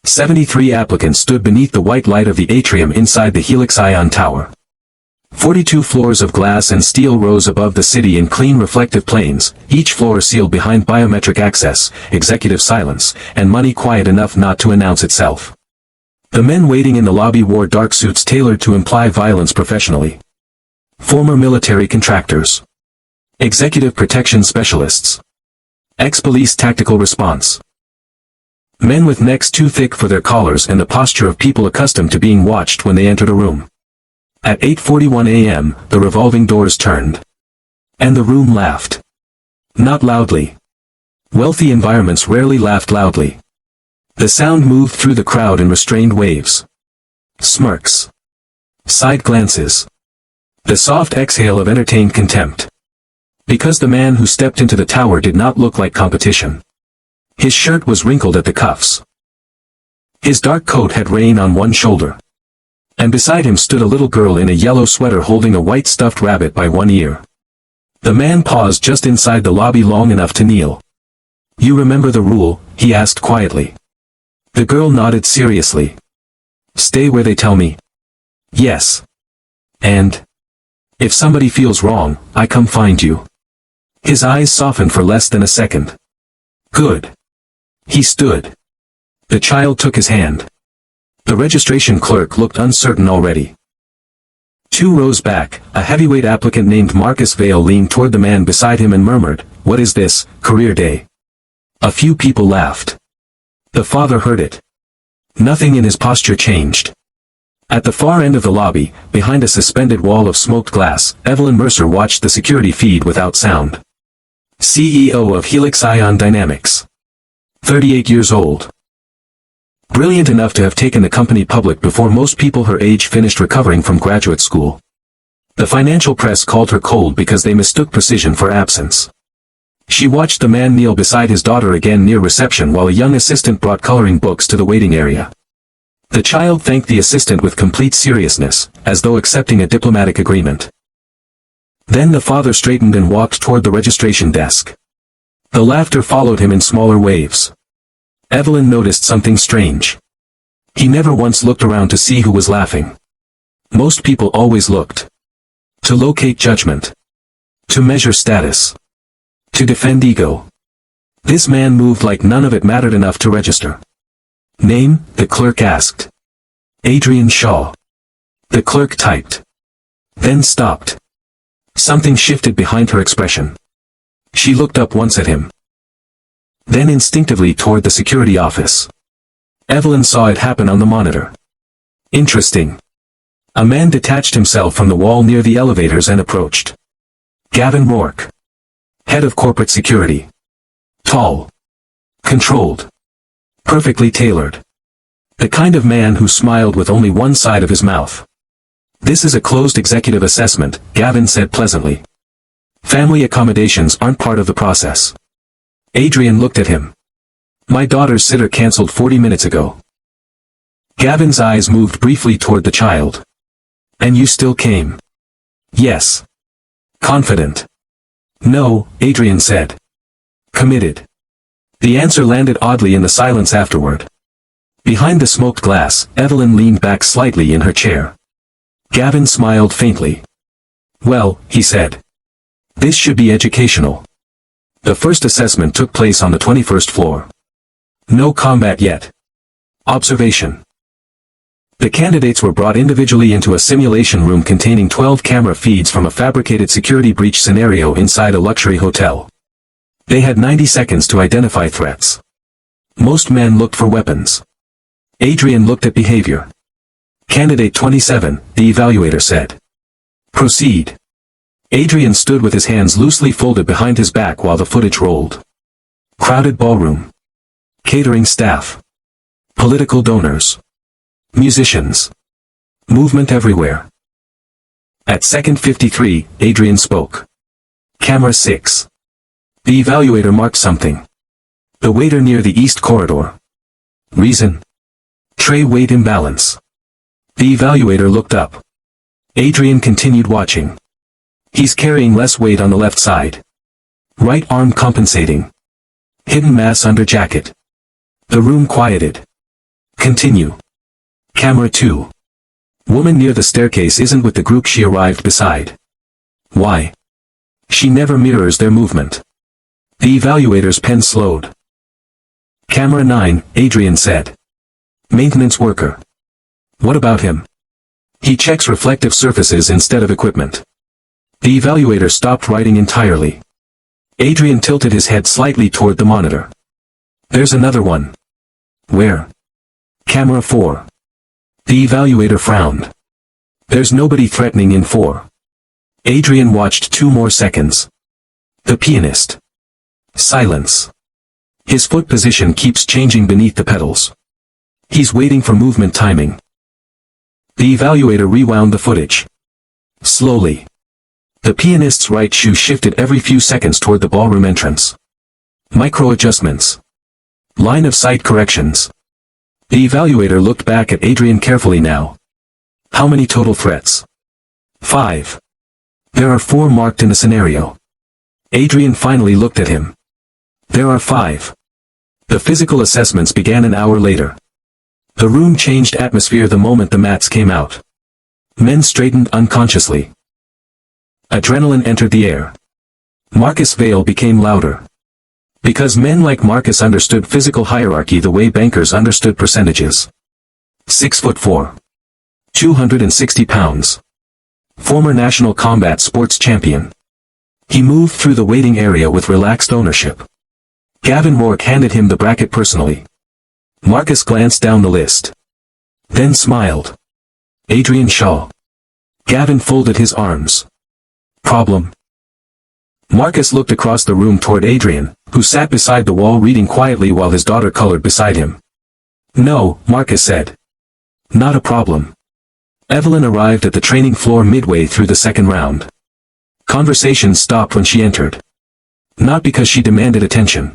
73 applicants stood beneath the white light of the atrium inside the Helix Ion Tower. 42 floors of glass and steel rose above the city in clean reflective planes, each floor sealed behind biometric access, executive silence, and money quiet enough not to announce itself. The men waiting in the lobby wore dark suits tailored to imply violence professionally. Former military contractors. Executive protection specialists. Ex-police tactical response. Men with necks too thick for their collars and the posture of people accustomed to being watched when they entered a room. At 8:41 a.m., the revolving doors turned. And the room laughed. Not loudly. Wealthy environments rarely laughed loudly. The sound moved through the crowd in restrained waves. Smirks. Side glances. The soft exhale of entertained contempt. Because the man who stepped into the tower did not look like competition. His shirt was wrinkled at the cuffs. His dark coat had rain on one shoulder. And beside him stood a little girl in a yellow sweater holding a white stuffed rabbit by one ear. The man paused just inside the lobby long enough to kneel. "You remember the rule?" he asked quietly. The girl nodded seriously. "Stay where they tell me." "Yes. And? If somebody feels wrong, I come find you." His eyes softened for less than a second. "Good." He stood. The child took his hand. The registration clerk looked uncertain already. 2 rows back, a heavyweight applicant named Marcus Vale leaned toward the man beside him and murmured, "What is this, career day?" A few people laughed. The father heard it. Nothing in his posture changed. At the far end of the lobby, behind a suspended wall of smoked glass, Evelyn Mercer watched the security feed without sound. CEO of Helix Ion Dynamics. 38 years old. Brilliant enough to have taken the company public before most people her age finished recovering from graduate school. The financial press called her cold because they mistook precision for absence. She watched the man kneel beside his daughter again near reception while a young assistant brought coloring books to the waiting area. The child thanked the assistant with complete seriousness, as though accepting a diplomatic agreement. Then the father straightened and walked toward the registration desk. The laughter followed him in smaller waves. Evelyn noticed something strange. He never once looked around to see who was laughing. Most people always looked. To locate judgment. To measure status. To defend ego. This man moved like none of it mattered enough to register. "Name?" the clerk asked. "Adrian Shaw." The clerk typed. Then stopped. Something shifted behind her expression. She looked up once at him. Then instinctively toward the security office. Evelyn saw it happen on the monitor. Interesting. A man detached himself from the wall near the elevators and approached. Gavin Rourke. Head of corporate security. Tall. Controlled. Perfectly tailored. The kind of man who smiled with only one side of his mouth. "This is a closed executive assessment," Gavin said pleasantly. "Family accommodations aren't part of the process." Adrian looked at him. "My daughter's sitter canceled 40 minutes ago." Gavin's eyes moved briefly toward the child. "And you still came?" "Yes." Confident. "No," Adrian said. Committed. The answer landed oddly in the silence afterward. Behind the smoked glass, Evelyn leaned back slightly in her chair. Gavin smiled faintly. "Well," he said. "This should be educational." The first assessment took place on the 21st floor. No combat yet. Observation. The candidates were brought individually into a simulation room containing 12 camera feeds from a fabricated security breach scenario inside a luxury hotel. They had 90 seconds to identify threats. Most men looked for weapons. Adrian looked at behavior. "Candidate 27, the evaluator said. Proceed." Adrian stood with his hands loosely folded behind his back while the footage rolled. Crowded ballroom. Catering staff. Political donors. Musicians. Movement everywhere. At second 53, Adrian spoke. Camera 6. The evaluator marked something. The waiter near the east corridor. Reason? Tray weight imbalance. The evaluator looked up. Adrian continued watching. He's carrying less weight on the left side. Right arm compensating. Hidden mass under jacket. The room quieted. Continue. Camera 2. Woman near the staircase isn't with the group she arrived beside. Why? She never mirrors their movement. The evaluator's pen slowed. Camera 9, Adrian said. Maintenance worker. What about him? He checks reflective surfaces instead of equipment. The evaluator stopped writing entirely. Adrian tilted his head slightly toward the monitor. There's another one. Where? Camera 4. The evaluator frowned. There's nobody threatening in 4. Adrian watched 2 more seconds. The pianist. Silence. His foot position keeps changing beneath the pedals. He's waiting for movement timing. The evaluator rewound the footage. Slowly. The pianist's right shoe shifted every few seconds toward the ballroom entrance. Micro adjustments. Line of sight corrections. The evaluator looked back at Adrian carefully now. How many total threats? 5. There are 4 marked in the scenario. Adrian finally looked at him. There are 5. The physical assessments began an hour later. The room changed atmosphere the moment the mats came out. Men straightened unconsciously. Adrenaline entered the air. Marcus' veil became louder. Because men like Marcus understood physical hierarchy the way bankers understood percentages. 6'4". 260 pounds. Former national combat sports champion. He moved through the waiting area with relaxed ownership. Gavin Rourke handed him the bracket personally. Marcus glanced down the list. Then smiled. Adrian Shaw. Gavin folded his arms. Problem? Marcus looked across the room toward Adrian, who sat beside the wall reading quietly while his daughter colored beside him. No, Marcus said. Not a problem. Evelyn arrived at the training floor midway through the second round. Conversation stopped when she entered. Not because she demanded attention.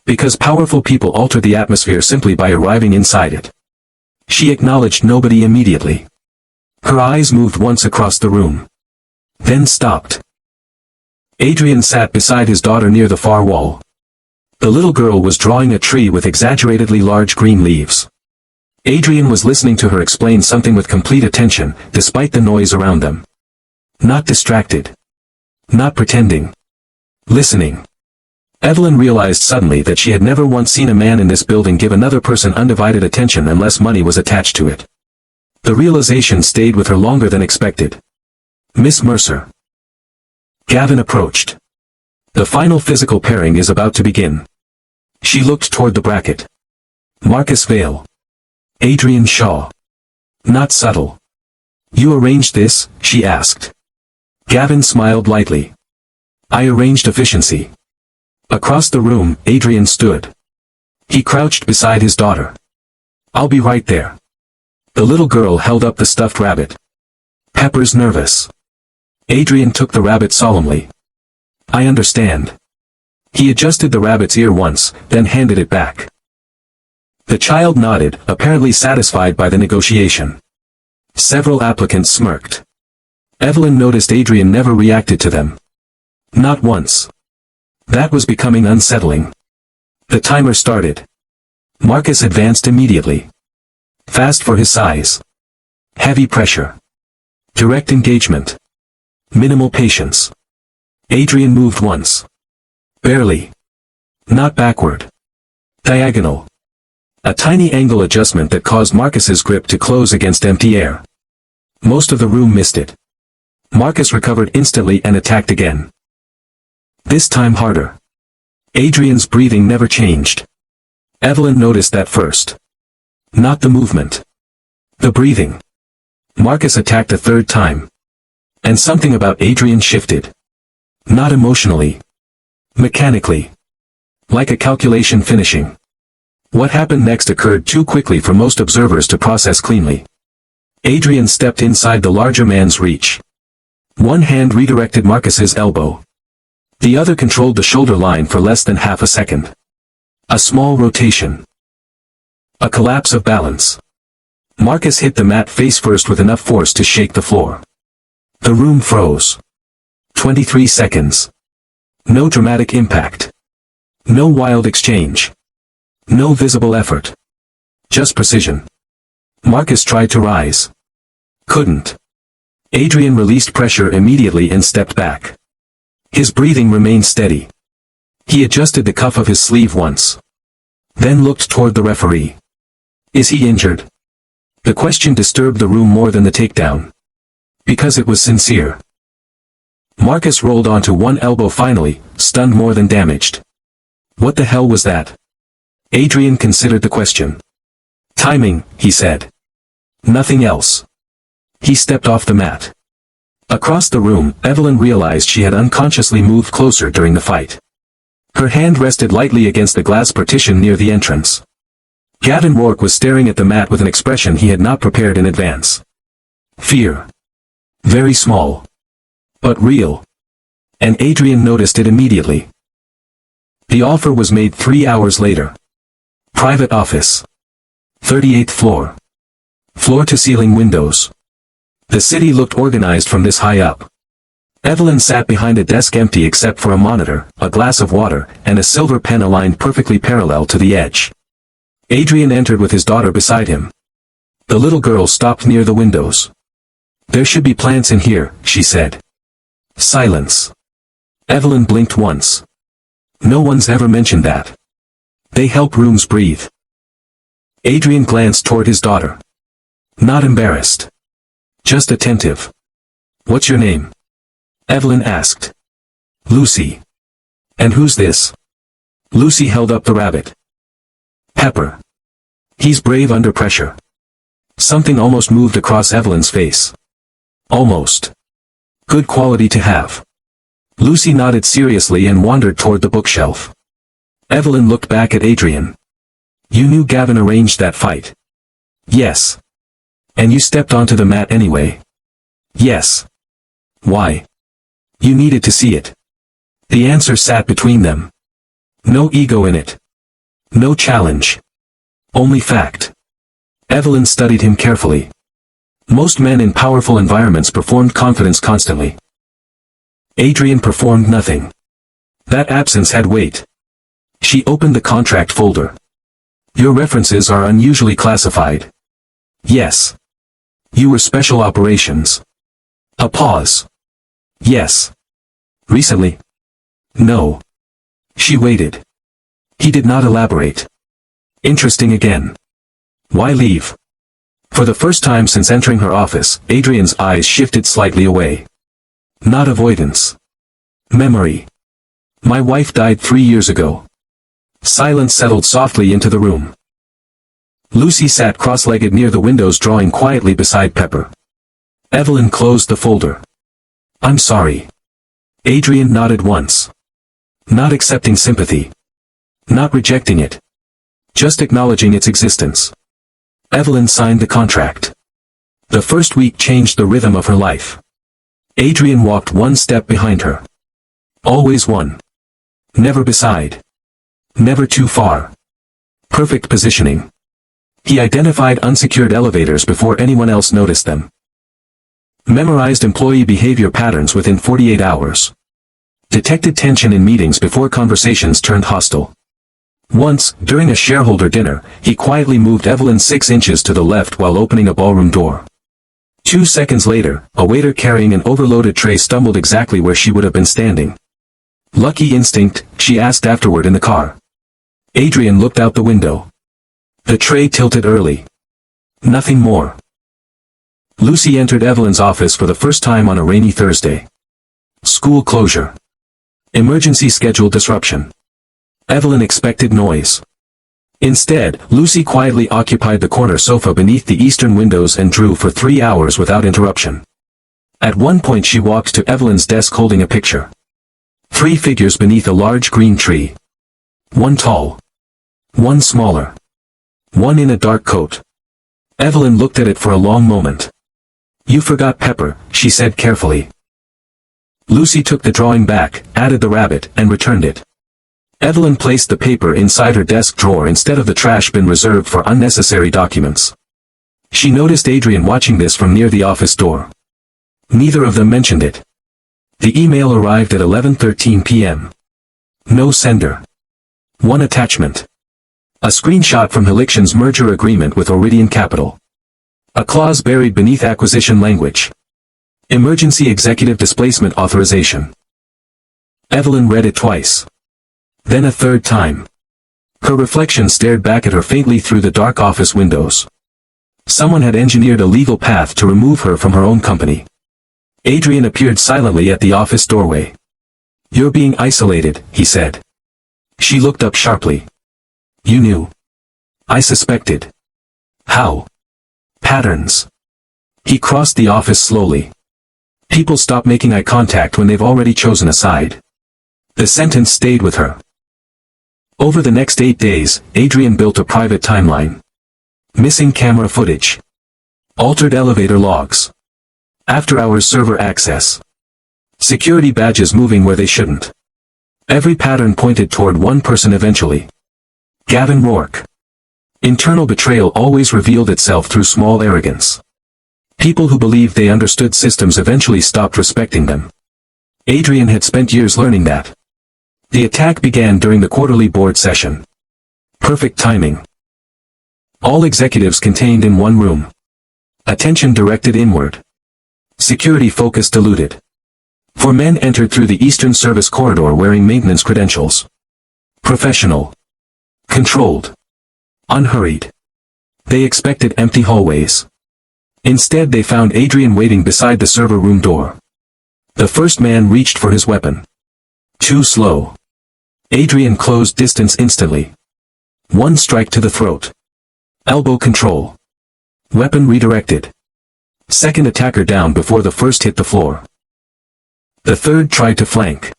Because powerful people alter the atmosphere simply by arriving inside it. She acknowledged nobody immediately. Her eyes moved once across the room. Then stopped. Adrian sat beside his daughter near the far wall. The little girl was drawing a tree with exaggeratedly large green leaves. Adrian was listening to her explain something with complete attention, despite the noise around them. Not distracted. Not pretending. Listening. Evelyn realized suddenly that she had never once seen a man in this building give another person undivided attention unless money was attached to it. The realization stayed with her longer than expected. Miss Mercer. Gavin approached. The final physical pairing is about to begin. She looked toward the bracket. Marcus Vale. Adrian Shaw. Not subtle. You arranged this? She asked. Gavin smiled lightly. I arranged efficiency. Across the room, Adrian stood. He crouched beside his daughter. I'll be right there. The little girl held up the stuffed rabbit. Pepper's nervous. Adrian took the rabbit solemnly. I understand. He adjusted the rabbit's ear once, then handed it back. The child nodded, apparently satisfied by the negotiation. Several applicants smirked. Evelyn noticed Adrian never reacted to them. Not once. That was becoming unsettling. The timer started. Marcus advanced immediately. Fast for his size. Heavy pressure. Direct engagement. Minimal patience. Adrian moved once. Barely. Not backward. Diagonal. A tiny angle adjustment that caused Marcus's grip to close against empty air. Most of the room missed it. Marcus recovered instantly and attacked again. This time harder. Adrian's breathing never changed. Evelyn noticed that first. Not the movement. The breathing. Marcus attacked a third time. And something about Adrian shifted. Not emotionally. Mechanically. Like a calculation finishing. What happened next occurred too quickly for most observers to process cleanly. Adrian stepped inside the larger man's reach. One hand redirected Marcus's elbow. The other controlled the shoulder line for less than half a second. A small rotation. A collapse of balance. Marcus hit the mat face first with enough force to shake the floor. The room froze. 23 seconds. No dramatic impact. No wild exchange. No visible effort. just precision. Marcus tried to rise. Couldn't. Adrian released pressure immediately and stepped back. His breathing remained steady. He adjusted the cuff of his sleeve once. Then looked toward the referee. Is he injured? The question disturbed the room more than the takedown. Because it was sincere. Marcus rolled onto one elbow finally, stunned more than damaged. What the hell was that? Adrian considered the question. Timing, he said. Nothing else. He stepped off the mat. Across the room, Evelyn realized she had unconsciously moved closer during the fight. Her hand rested lightly against the glass partition near the entrance. Gavin Rourke was staring at the mat with an expression he had not prepared in advance. Fear. Very small. But real. And Adrian noticed it immediately. The offer was made 3 hours later. Private office. 38th floor. Floor-to-ceiling windows. The city looked organized from this high up. Evelyn sat behind a desk empty except for a monitor, a glass of water, and a silver pen aligned perfectly parallel to the edge. Adrian entered with his daughter beside him. The little girl stopped near the windows. There should be plants in here, she said. Silence. Evelyn blinked once. No one's ever mentioned that. They help rooms breathe. Adrian glanced toward his daughter. Not embarrassed. Just attentive. What's your name? Evelyn asked. Lucy. And who's this? Lucy held up the rabbit. Pepper. He's brave under pressure. Something almost moved across Evelyn's face. Almost. Good quality to have. Lucy nodded seriously and wandered toward the bookshelf. Evelyn looked back at Adrian. You knew Gavin arranged that fight? Yes. And you stepped onto the mat anyway? Yes. Why? You needed to see it. The answer sat between them. No ego in it. No challenge. Only fact. Evelyn studied him carefully. Most men in powerful environments performed confidence constantly. Adrian performed nothing. That absence had weight. She opened the contract folder. Your references are unusually classified. Yes. You were special operations. A pause. Yes. Recently? No. She waited. He did not elaborate. Interesting again. Why leave? For the first time since entering her office, Adrian's eyes shifted slightly away. Not avoidance. Memory. My wife died 3 years ago. Silence settled softly into the room. Lucy sat cross-legged near the windows drawing quietly beside Pepper. Evelyn closed the folder. I'm sorry. Adrian nodded once. Not accepting sympathy. Not rejecting it. Just acknowledging its existence. Evelyn signed the contract. The first week changed the rhythm of her life. Adrian walked one step behind her. Always one. Never beside. Never too far. Perfect positioning. He identified unsecured elevators before anyone else noticed them. Memorized employee behavior patterns within 48 hours. Detected tension in meetings before conversations turned hostile. Once, during a shareholder dinner, he quietly moved Evelyn 6 inches to the left while opening a ballroom door. 2 seconds later, a waiter carrying an overloaded tray stumbled exactly where she would have been standing. Lucky instinct, she asked afterward in the car. Adrian looked out the window. The tray tilted early. Nothing more. Lucy entered Evelyn's office for the first time on a rainy Thursday. School closure. Emergency schedule disruption. Evelyn expected noise. Instead, Lucy quietly occupied the corner sofa beneath the eastern windows and drew for 3 hours without interruption. At one point she walked to Evelyn's desk holding a picture. 3 figures beneath a large green tree. One tall. One smaller. One in a dark coat. Evelyn looked at it for a long moment. You forgot Pepper, she said carefully. Lucy took the drawing back, added the rabbit, and returned it. Evelyn placed the paper inside her desk drawer instead of the trash bin reserved for unnecessary documents. She noticed Adrian watching this from near the office door. Neither of them mentioned it. The email arrived at 11:13 p.m. No sender. One attachment. A screenshot from Heliction's merger agreement with Iridian Capital. A clause buried beneath acquisition language. Emergency executive displacement authorization. Evelyn read it twice. Then a third time. Her reflection stared back at her faintly through the dark office windows. Someone had engineered a legal path to remove her from her own company. Adrian appeared silently at the office doorway. "You're being isolated," he said. She looked up sharply. "You knew." "I suspected." "How?" "Patterns." He crossed the office slowly. "People stop making eye contact when they've already chosen a side." The sentence stayed with her. Over the next 8 days, Adrian built a private timeline. Missing camera footage. Altered elevator logs. After-hours server access. Security badges moving where they shouldn't. Every pattern pointed toward one person eventually. Gavin Rourke. Internal betrayal always revealed itself through small arrogance. People who believed they understood systems eventually stopped respecting them. Adrian had spent years learning that. The attack began during the quarterly board session. Perfect timing. All executives contained in one room. Attention directed inward. Security focus diluted. 4 men entered through the Eastern Service corridor wearing maintenance credentials. Professional. Controlled. Unhurried. They expected empty hallways. Instead they found Adrian waiting beside the server room door. The first man reached for his weapon. Too slow. Adrian closed distance instantly. One strike to the throat. Elbow control. Weapon redirected. Second attacker down before the first hit the floor. The third tried to flank.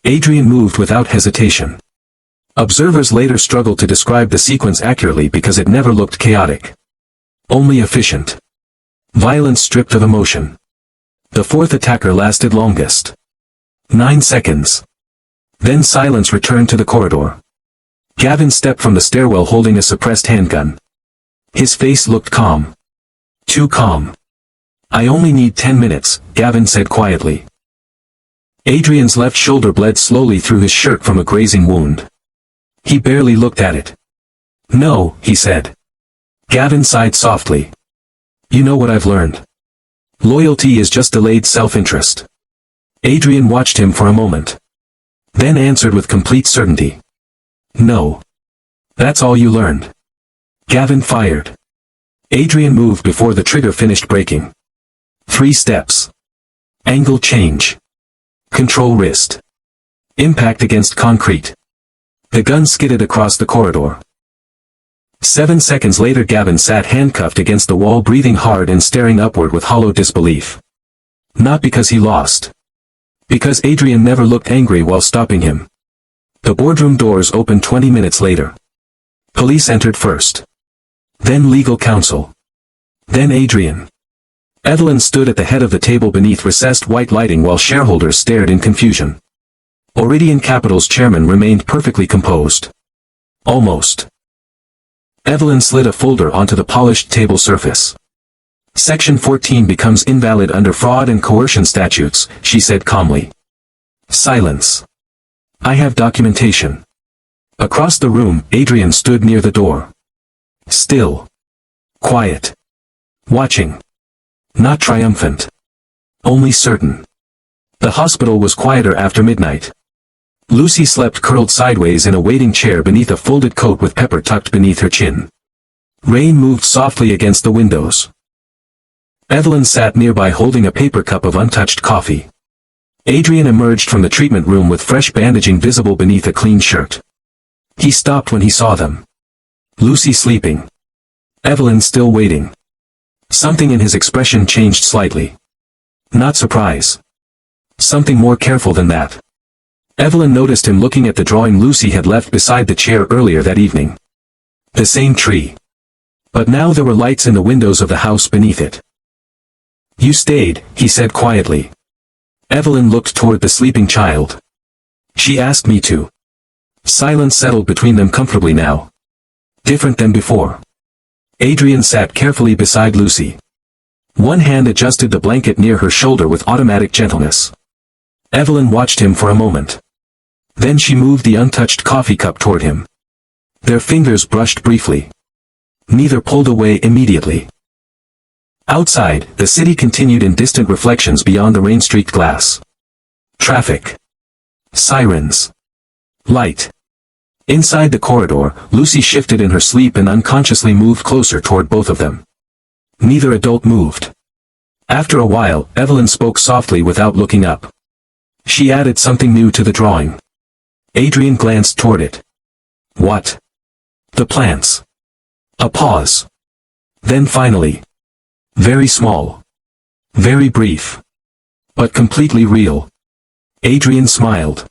Adrian moved without hesitation. Observers later struggled to describe the sequence accurately because it never looked chaotic. Only efficient. Violence stripped of emotion. The fourth attacker lasted longest. 9 seconds. Then silence returned to the corridor. Gavin stepped from the stairwell holding a suppressed handgun. His face looked calm. Too calm. "I only need 10 minutes, Gavin said quietly. Adrian's left shoulder bled slowly through his shirt from a grazing wound. He barely looked at it. "No," he said. Gavin sighed softly. "You know what I've learned. Loyalty is just delayed self-interest." Adrian watched him for a moment. Then answered with complete certainty. "No. That's all you learned." Gavin fired. Adrian moved before the trigger finished breaking. 3 steps. Angle change. Control wrist. Impact against concrete. The gun skidded across the corridor. 7 seconds later Gavin sat handcuffed against the wall breathing hard and staring upward with hollow disbelief. Not because he lost. Because Adrian never looked angry while stopping him. The boardroom doors opened 20 minutes later. Police entered first. Then legal counsel. Then Adrian. Evelyn stood at the head of the table beneath recessed white lighting while shareholders stared in confusion. Iridian Capital's chairman remained perfectly composed. Almost. Evelyn slid a folder onto the polished table surface. "Section 14 becomes invalid under fraud and coercion statutes," she said calmly. Silence. "I have documentation." Across the room, Adrian stood near the door. Still. Quiet. Watching. Not triumphant. Only certain. The hospital was quieter after midnight. Lucy slept curled sideways in a waiting chair beneath a folded coat with Pepper tucked beneath her chin. Rain moved softly against the windows. Evelyn sat nearby holding a paper cup of untouched coffee. Adrian emerged from the treatment room with fresh bandaging visible beneath a clean shirt. He stopped when he saw them. Lucy sleeping. Evelyn still waiting. Something in his expression changed slightly. Not surprise. Something more careful than that. Evelyn noticed him looking at the drawing Lucy had left beside the chair earlier that evening. The same tree. But now there were lights in the windows of the house beneath it. "You stayed," he said quietly. Evelyn looked toward the sleeping child. "She asked me to." Silence settled between them comfortably now. Different than before. Adrian sat carefully beside Lucy. One hand adjusted the blanket near her shoulder with automatic gentleness. Evelyn watched him for a moment. Then she moved the untouched coffee cup toward him. Their fingers brushed briefly. Neither pulled away immediately. Outside, the city continued in distant reflections beyond the rain-streaked glass. Traffic. Sirens. Light. Inside the corridor, Lucy shifted in her sleep and unconsciously moved closer toward both of them. Neither adult moved. After a while, Evelyn spoke softly without looking up. She added something new to the drawing. Adrian glanced toward it. What? The plants. A pause. Then finally. Very small. Very brief. But completely real. Adrian smiled.